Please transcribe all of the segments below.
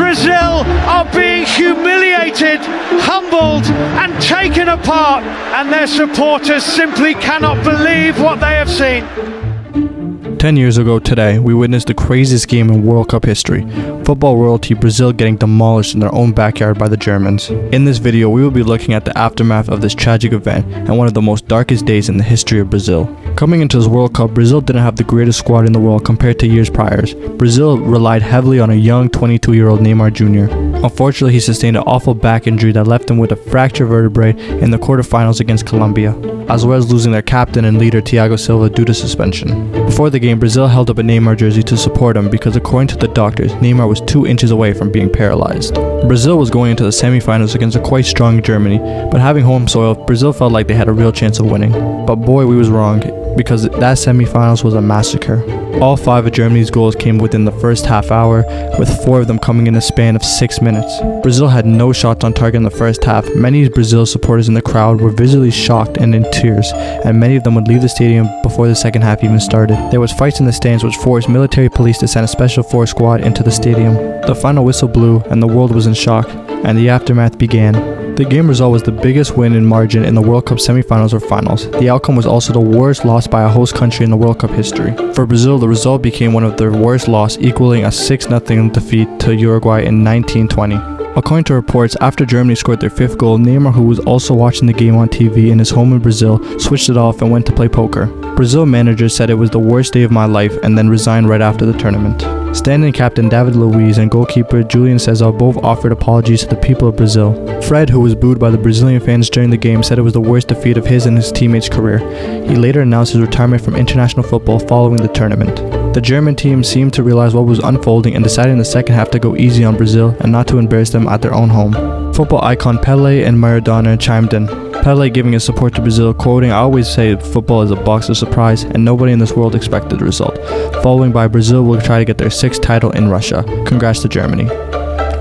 Brazil are being humiliated, humbled and taken apart, and their supporters simply cannot believe what they have seen. 10 years ago today, we witnessed the craziest game in World Cup history. Football royalty Brazil getting demolished in their own backyard by the Germans. In this video, we will be looking at the aftermath of this tragic event and one of the most darkest days in the history of Brazil. Coming into this World Cup, Brazil didn't have the greatest squad in the world compared to years prior. Brazil relied heavily on a young 22-year-old Neymar Jr. Unfortunately, he sustained an awful back injury that left him with a fractured vertebrae in the quarterfinals against Colombia, as well as losing their captain and leader Thiago Silva due to suspension. Before the game, Brazil held up a Neymar jersey to support him because according to the doctors, Neymar was 2 inches away from being paralyzed. Brazil was going into the semi-finals against a quite strong Germany, but having home soil, Brazil felt like they had a real chance of winning. But boy, we was wrong, because that semi-finals was a massacre. All 5 of Germany's goals came within the first half hour, with 4 of them coming in a span of 6 minutes. Brazil had no shots on target in the first half. Many Brazil supporters in the crowd were visually shocked and in tears, and many of them would leave the stadium before the second half even started. There was fights in the stands which forced military police to send a special force squad into the stadium. The final whistle blew and the world was in shock, and the aftermath began. The game result was the biggest win in margin in the World Cup semi-finals or finals. The outcome was also the worst loss by a host country in the World Cup history. For Brazil, the result became one of their worst losses, equaling a 6-0 defeat to Uruguay in 1920. According to reports, after Germany scored their 5th goal, Neymar, who was also watching the game on TV in his home in Brazil, switched it off and went to play poker. Brazil manager said it was the worst day of my life and then resigned right after the tournament. Standing captain David Luiz and goalkeeper Julian Cesar both offered apologies to the people of Brazil. Fred, who was booed by the Brazilian fans during the game, said it was the worst defeat of his and his teammates' career. He later announced his retirement from international football following the tournament. The German team seemed to realize what was unfolding and decided in the second half to go easy on Brazil and not to embarrass them at their own home. Football icon Pele and Maradona chimed in. Pele giving his support to Brazil, quoting, "I always say football is a box of surprise and nobody in this world expected the result. Following by Brazil will try to get their 6th title in Russia. Congrats to Germany."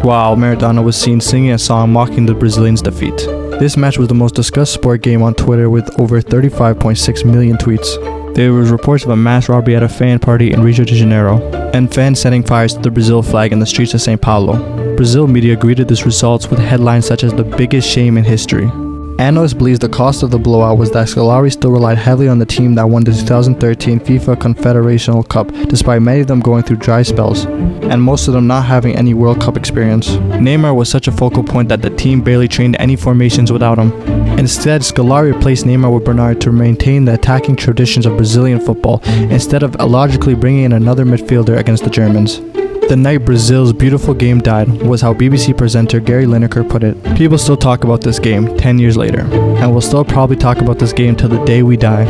While Maradona was seen singing a song mocking the Brazilians' defeat. This match was the most discussed sport game on Twitter with over 35.6 million tweets. There was reports of a mass robbery at a fan party in Rio de Janeiro, and fans setting fires to the Brazil flag in the streets of São Paulo. Brazil media greeted these results with headlines such as "the biggest shame in history." Analysts believe the cost of the blowout was that Scolari still relied heavily on the team that won the 2013 FIFA Confederational Cup, despite many of them going through dry spells, and most of them not having any World Cup experience. Neymar was such a focal point that the team barely trained any formations without him. Instead, Scolari replaced Neymar with Bernard to maintain the attacking traditions of Brazilian football, instead of illogically bringing in another midfielder against the Germans. "The night Brazil's beautiful game died" was how BBC presenter Gary Lineker put it. People still talk about this game 10 years later, and will still probably talk about this game till the day we die.